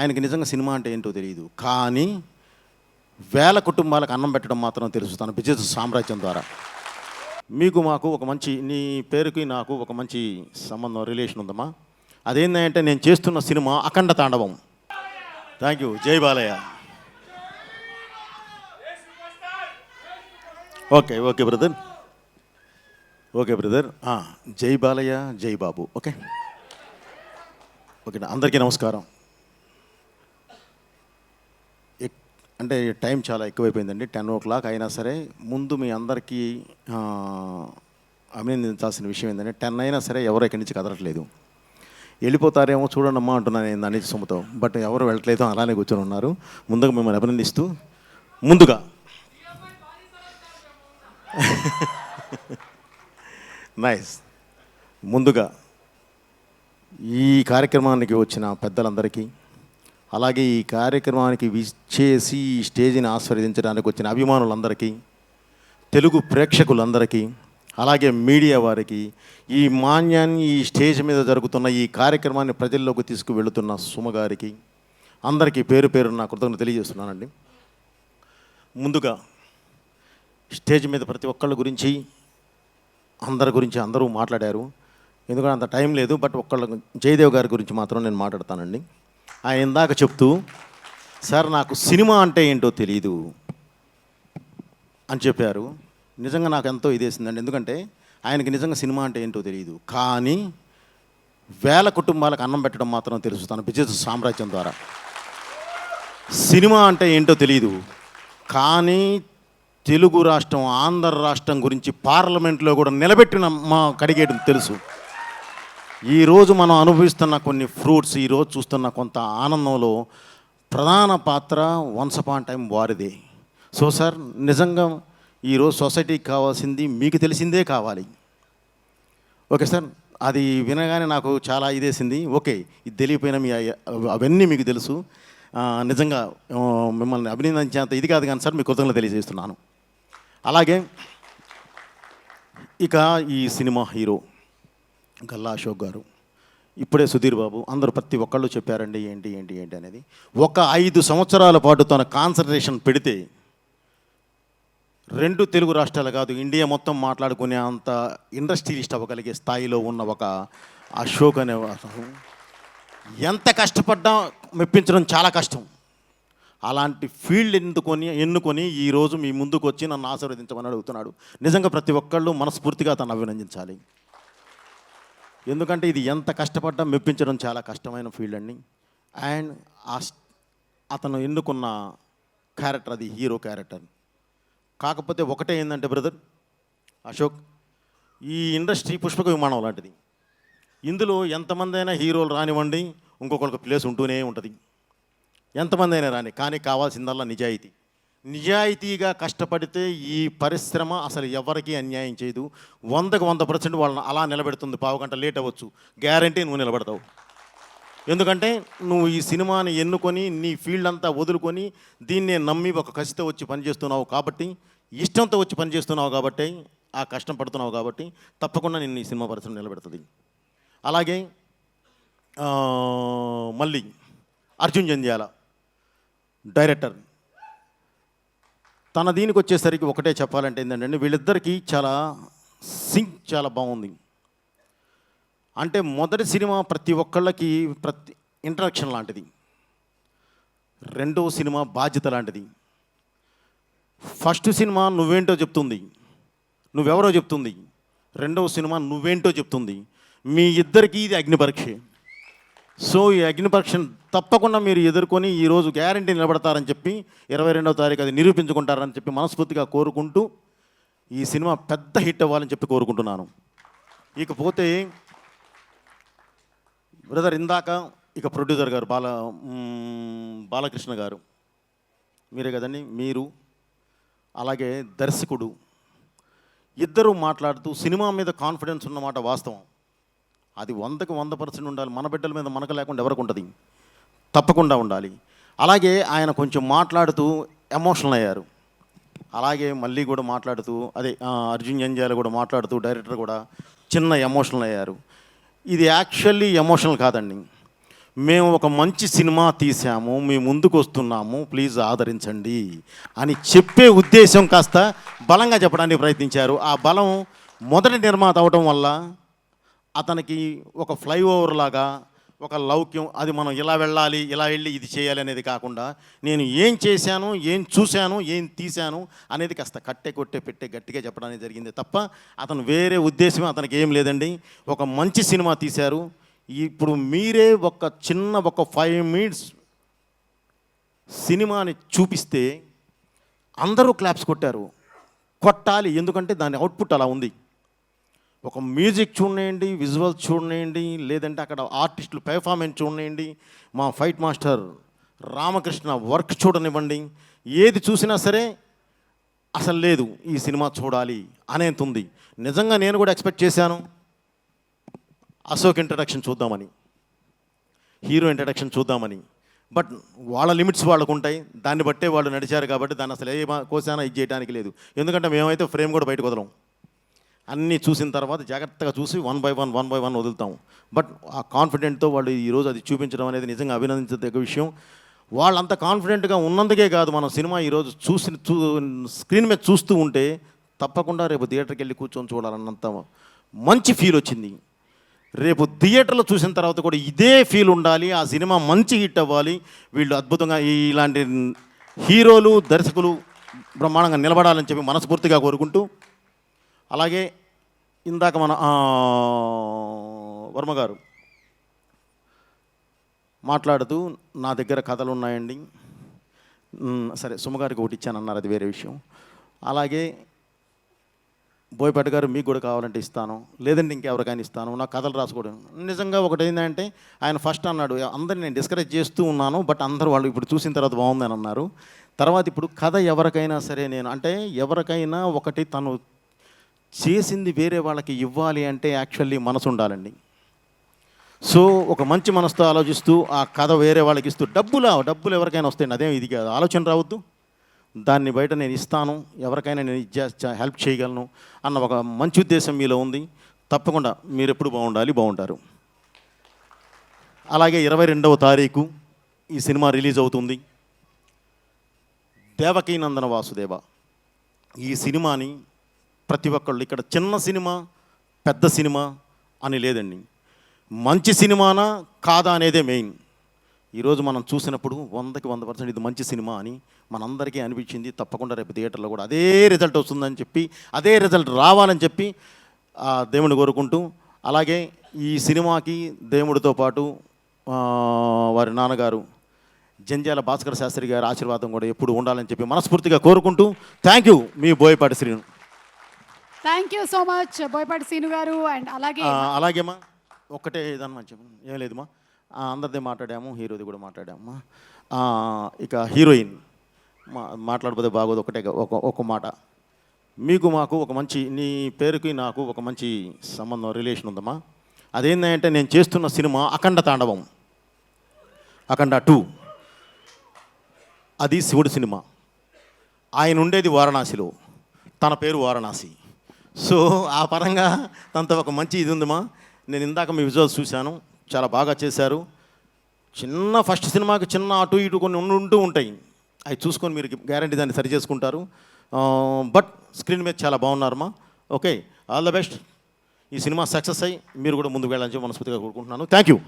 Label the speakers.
Speaker 1: ఆయనకి నిజంగా సినిమా అంటే ఏంటో తెలియదు, కానీ వేల కుటుంబాలకు అన్నం పెట్టడం మాత్రం తెలుసు తన బిజినెస్ సామ్రాజ్యం ద్వారా. మీకు మాకు ఒక మంచి, నీ పేరుకి నాకు ఒక మంచి సంబంధం, రిలేషన్ ఉందమ్మా. అదేంటంటే నేను చేస్తున్న cinema Akhanda Thandavam. Thank you. జై Balayya. Okay okay brother, okay brother. జై బాలయ్య, జై బాబు. ఓకే ఓకే, అందరికీ నమస్కారం. అంటే టైం చాలా ఎక్కువైపోయిందండి, 10 o'clock అయినా సరే ముందు మీ అందరికీ అభినందించాల్సిన విషయం ఏంటంటే 10 అయినా సరే ఎవరు ఇక్కడి నుంచి కదలట్లేదు. వెళ్ళిపోతారేమో చూడండమ్మా అంటున్నాను నేను అన్ని సొమ్ముతో, బట్ ఎవరు వెళ్ళట్లేదు, అలానే కూర్చొని ఉన్నారు. ముందుగా మిమ్మల్ని అభినందిస్తూ ముందుగా నైస్. ముందుగా ఈ కార్యక్రమానికి వచ్చిన పెద్దలందరికీ, అలాగే ఈ కార్యక్రమానికి విచ్చేసి ఈ స్టేజ్ని ఆస్వాదించడానికి వచ్చిన అభిమానులందరికీ, తెలుగు ప్రేక్షకులందరికీ, అలాగే మీడియా వారికి, ఈ మాన్యాన్ని ఈ స్టేజ్ మీద జరుగుతున్న ఈ కార్యక్రమాన్ని ప్రజల్లోకి తీసుకువెళుతున్న సుమగారికి అందరికీ పేరు పేరు నా కృతజ్ఞతలు తెలియజేస్తున్నానండి. ముందుగా స్టేజ్ మీద ప్రతి ఒక్కళ్ళ గురించి, అందరి గురించి అందరూ మాట్లాడారు, ఎందుకంటే అంత టైం లేదు. బట్ ఒక్కళ్ళ జయదేవ్ గారి గురించి మాత్రం నేను మాట్లాడతానండి. ఆయన ఇందాక చెప్తూ, సార్ నాకు సినిమా అంటే ఏంటో తెలియదు అని చెప్పారు. నిజంగా నాకు ఎంతో ఇదేసిందండి, ఎందుకంటే ఆయనకి నిజంగా సినిమా అంటే ఏంటో తెలియదు, కానీ వేల కుటుంబాలకు అన్నం పెట్టడం మాత్రం తెలుసు తన బిజినెస్ సామ్రాజ్యం ద్వారా. సినిమా అంటే ఏంటో తెలియదు, కానీ తెలుగు రాష్ట్రం, ఆంధ్ర రాష్ట్రం గురించి పార్లమెంట్లో కూడా నిలబెట్టిన మా కడిగేయడం తెలుసు. ఈరోజు మనం అనుభవిస్తున్న కొన్ని ఫ్రూట్స్, ఈరోజు చూస్తున్న కొంత ఆనందంలో ప్రధాన పాత్ర వన్స్ అపాన్ టైం వారిదే. సో సార్, నిజంగా ఈరోజు సొసైటీకి కావాల్సింది మీకు తెలిసిందే కావాలి. ఓకే సార్, అది వినగానే నాకు చాలా ఇదేసింది. ఓకే, ఇది తెలియపోయినా మీ అవన్నీ మీకు తెలుసు. నిజంగా మిమ్మల్ని అభినందించేంత ఇది కాదు కానీ సార్, మీ కృతజ్ఞతలు తెలియజేస్తున్నాను. అలాగే ఇక ఈ సినిమా హీరో గల్లా అశోక్ గారు, ఇప్పుడే సుధీర్ బాబు, అందరూ ప్రతి ఒక్కళ్ళు చెప్పారండి ఏంటి ఏంటి ఏంటి అనేది. ఒక 5 సంవత్సరాల పాటు తన కాన్సన్ట్రేషన్ పెడితే 2 తెలుగు రాష్ట్రాలు కాదు, ఇండియా మొత్తం మాట్లాడుకునే అంత ఇండస్ట్రియలిస్ట్ అవ్వగలిగే స్థాయిలో ఉన్న ఒక అశోక్ అనే ఎంత కష్టపడ్డా మెప్పించడం చాలా కష్టం. అలాంటి ఫీల్డ్ ఎన్నుకొని ఈరోజు మీ ముందుకు వచ్చి నన్ను ఆశీర్వదించమని అడుగుతున్నాడు. నిజంగా ప్రతి ఒక్కళ్ళు మనస్ఫూర్తిగా తను అభినందించాలి, ఎందుకంటే ఇది ఎంత కష్టపడ్డా మెప్పించడం చాలా కష్టమైన ఫీల్డ్ అండి. అండ్ అతను ఎన్నుకున్న క్యారెక్టర్ అది హీరో క్యారెక్టర్. కాకపోతే ఒకటే ఏంటంటే బ్రదర్ అశోక్, ఈ ఇండస్ట్రీ పుష్పక విమానం లాంటిది. ఇందులో ఎంతమంది అయినా హీరోలు రానివ్వండి, ఇంకొకరికి ప్లేస్ ఉంటూనే ఉంటుంది, ఎంతమంది అయినా రాని, కానీ కావాల్సిందల్లా నిజాయితీ. నిజాయితీగా కష్టపడితే ఈ పరిశ్రమ అసలు ఎవరికీ అన్యాయం చేయదు. 100కి 100% వాళ్ళని అలా నిలబెడుతుంది. పావు గంట లేట్ అవ్వచ్చు, గ్యారంటీ నువ్వు నిలబడతావు. ఎందుకంటే నువ్వు ఈ సినిమాని ఎన్నుకొని నీ ఫీల్డ్ అంతా వదులుకొని దీన్నే నమ్మి ఒక కసితో వచ్చి పనిచేస్తున్నావు కాబట్టి, ఇష్టంతో వచ్చి పనిచేస్తున్నావు కాబట్టి, ఆ కష్టం పడుతున్నావు కాబట్టి తప్పకుండా నిన్ను ఈ సినిమా పరిశ్రమ నిలబెడుతుంది. అలాగే మళ్ళీ అర్జున్ జంధ్యాల డైరెక్టర్, తన దీనికి వచ్చేసరికి ఒకటే చెప్పాలంటే ఏంటంటే వీళ్ళిద్దరికీ చాలా సింక్ చాలా బాగుంది. అంటే మొదటి సినిమా ప్రతి ఒక్కళ్ళకి ఇంట్రడక్షన్ లాంటిది, రెండవ సినిమా బాధ్యత లాంటిది, ఫస్ట్ సినిమా నువ్వేంటో చెప్తుంది, నువ్వెవరో చెప్తుంది, రెండవ సినిమా నువ్వేంటో చెప్తుంది. మీ ఇద్దరికీ ఇది అగ్నిపరీక్ష. సో ఈ అగ్నిపరీక్షను తప్పకుండా మీరు ఎదుర్కొని ఈరోజు గ్యారంటీ నిలబడతారని చెప్పి 22వ తారీఖు అది నిరూపించుకుంటారని చెప్పి మనస్ఫూర్తిగా కోరుకుంటూ ఈ సినిమా పెద్ద హిట్ అవ్వాలని చెప్పి కోరుకుంటున్నాను. ఇకపోతే బ్రదర్ ఇందాక ఇక ప్రొడ్యూసర్ గారు బాలకృష్ణ గారు, మీరే కదండి, మీరు అలాగే దర్శకుడు, ఇద్దరూ మాట్లాడుతూ సినిమా మీద కాన్ఫిడెన్స్ ఉన్నమాట వాస్తవం. అది 100కి 100% ఉండాలి. మన బిడ్డల మీద మనకు లేకుండా ఎవరికి ఉంటుంది, తప్పకుండా ఉండాలి. అలాగే ఆయన కొంచెం మాట్లాడుతూ ఎమోషనల్ అయ్యారు. అలాగే మళ్ళీ కూడా మాట్లాడుతూ అదే అర్జున్ జంధ్యాల కూడా మాట్లాడుతూ డైరెక్టర్ కూడా చిన్న ఎమోషనల్ అయ్యారు. ఇది యాక్చువల్లీ ఎమోషనల్ కాదండి. మేము ఒక మంచి సినిమా తీసాము, మీ ముందుకు వస్తున్నాము, ప్లీజ్ ఆదరించండి అని చెప్పే ఉద్దేశం కాస్త బలంగా చెప్పడానికి ప్రయత్నించారు. ఆ బలం మొదటి నిర్మాత అవటం వల్ల అతనికి ఒక ఫ్లైఓవర్ లాగా ఒక లౌక్యం, అది మనం ఇలా వెళ్ళాలి, ఇలా వెళ్ళి ఇది చేయాలి అనేది కాకుండా నేను ఏం చేశాను, ఏం చూశాను, ఏం తీశాను అనేది కాస్త కట్టే కొట్టే పెట్టే గట్టిగా చెప్పడానికి జరిగింది తప్ప అతను వేరే ఉద్దేశం అతనికి ఏం లేదండి. ఒక మంచి సినిమా తీశారు. ఇప్పుడు మీరే ఒక 5 మినిట్స్ సినిమాని చూపిస్తే అందరూ క్లాప్స్ కొట్టారు. కొట్టాలి, ఎందుకంటే దాని అవుట్పుట్ అలా ఉంది. ఒక మ్యూజిక్ చూడండి, విజువల్స్ చూడండి, లేదంటే అక్కడ ఆర్టిస్టులు పెర్ఫార్మెన్స్ చూడండి, మా ఫైట్ మాస్టర్ రామకృష్ణ వర్క్ చూడనివ్వండి, ఏది చూసినా సరే అసలు లేదు ఈ సినిమా చూడాలి అనేంత ఉంది. నిజంగా నేను కూడా ఎక్స్పెక్ట్ చేశాను అశోక్ ఇంట్రడక్షన్ చూద్దామని, హీరో ఇంట్రడక్షన్ చూద్దామని. బట్ వాళ్ళ లిమిట్స్ వాళ్ళకు ఉంటాయి, దాన్ని బట్టే వాళ్ళు నడిచారు కాబట్టి దాన్ని అసలు ఏ కోసానా ఇది చేయడానికి లేదు. ఎందుకంటే మేమైతే ఫ్రేమ్ కూడా బయటకు వదలం, అన్నీ చూసిన తర్వాత జాగ్రత్తగా చూసి వన్ బై వన్ వదులుతాం. బట్ ఆ కాన్ఫిడెంట్తో వాళ్ళు ఈరోజు అది చూపించడం అనేది నిజంగా అభినందించదగ్గ విషయం. వాళ్ళంత కాన్ఫిడెంట్గా ఉన్నందుకే కాదు, మనం సినిమా ఈరోజు స్క్రీన్ మీద చూస్తూ ఉంటే తప్పకుండా రేపు థియేటర్కి వెళ్ళి కూర్చొని చూడాలన్నంత మంచి ఫీల్ వచ్చింది. రేపు థియేటర్లో చూసిన తర్వాత కూడా ఇదే ఫీల్ ఉండాలి, ఆ సినిమా మంచి హిట్ అవ్వాలి, వీళ్ళు అద్భుతంగా ఇలాంటి హీరోలు దర్శకులు బ్రహ్మాండంగా నిలబడాలని చెప్పి మనస్ఫూర్తిగా కోరుకుంటూ, అలాగే ఇందాక మన వర్మ గారు మాట్లాడుతూ నా దగ్గర కథలు ఉన్నాయండి, సరే సుమ్మగారికి ఒకటి ఇచ్చానన్నారు, అది వేరే విషయం. అలాగే బోయపాటి గారు మీకు కూడా కావాలంటే ఇస్తాను, లేదంటే ఇంకెవరికైనా ఇస్తాను, నా కథలు రాసుకోవడం. నిజంగా ఒకటి ఏంటంటే ఆయన ఫస్ట్ అన్నాడు అందరిని నేను డిస్కరేజ్ చేస్తూ ఉన్నాను, బట్ అందరూ వాళ్ళు ఇప్పుడు చూసిన తర్వాత బాగుందని అన్నారు. తర్వాత ఇప్పుడు కథ ఎవరికైనా సరే నేను అంటే ఎవరికైనా ఒకటి తను చేసింది వేరే వాళ్ళకి ఇవ్వాలి అంటే యాక్చువల్లీ మనసు ఉండాలండి. సో ఒక మంచి మనసుతో ఆలోచిస్తూ ఆ కథ వేరే వాళ్ళకి ఇస్తూ డబ్బులు ఎవరికైనా వస్తాయండి, అదేం ఇది కాదు, ఆలోచన రావద్దు. దాన్ని బయట నేను ఇస్తాను, ఎవరికైనా నేను హెల్ప్ చేయగలను అన్న ఒక మంచి ఉద్దేశం మీలో ఉంది. తప్పకుండా మీరు ఎప్పుడు బాగుంటారు. అలాగే 22వ తారీఖు ఈ సినిమా రిలీజ్ అవుతుంది. దేవకీనందన వాసుదేవ ఈ సినిమాని ప్రతి ఒక్కళ్ళు ఇక్కడ చిన్న సినిమా పెద్ద సినిమా అని లేదండి, మంచి సినిమానా కాదా అనేదే మెయిన్. ఈరోజు మనం చూసినప్పుడు 100% ఇది మంచి సినిమా అని మనందరికీ అనిపించింది. తప్పకుండా రేపు థియేటర్లో కూడా అదే రిజల్ట్ వస్తుందని చెప్పి, అదే రిజల్ట్ రావాలని చెప్పి దేవుని కోరుకుంటూ, అలాగే ఈ సినిమాకి దేవుడితో పాటు వారి నాన్నగారు జంధ్యాల భాస్కర్ శాస్త్రి గారి ఆశీర్వాదం కూడా ఎప్పుడు ఉండాలని చెప్పి మనస్ఫూర్తిగా కోరుకుంటూ, thank you me Boyapati Srinu.
Speaker 2: Thank you so much Boyapati Srinu గారు. అండ్
Speaker 1: అలాగేమా ఒక్కటే ఏదన్నా చెప్పండి, ఏం లేదుమా, అందరిది మాట్లాడాము, హీరోది కూడా మాట్లాడాము. ఇక హీరోయిన్ మాట్లాడకపోతే బాగోదు, ఒక మాట. మీకు మాకు ఒక మంచి, నీ పేరుకి నాకు ఒక మంచి సంబంధం రిలేషన్ ఉందమ్మా. అదేంటంటే నేను చేస్తున్న సినిమా అఖండ తాండవం, అఖండ 2, అది శివుడి సినిమా. ఆయన ఉండేది వారణాసిలో, తన పేరు వారణాసి. సో ఆ పరంగా తనతో ఒక మంచి ఇది ఉందమ్మా. నేను ఇందాక మీ విజువల్స్ చూశాను, చాలా బాగా చేశారు. చిన్న ఫస్ట్ సినిమాకి చిన్న అటు ఇటు కొన్ని ఉంటూ ఉంటాయి, అవి చూసుకొని మీరు గ్యారంటీ దాన్ని సరి చేసుకుంటారు. బట్ స్క్రీన్ మీద చాలా బాగున్నారమ్మా. Okay, all the best. ఈ సినిమా సక్సెస్ అయ్యి మీరు కూడా ముందుకు వెళ్ళాలని చెప్పి మనస్ఫూర్తిగా కోరుకుంటున్నాను. Thank you.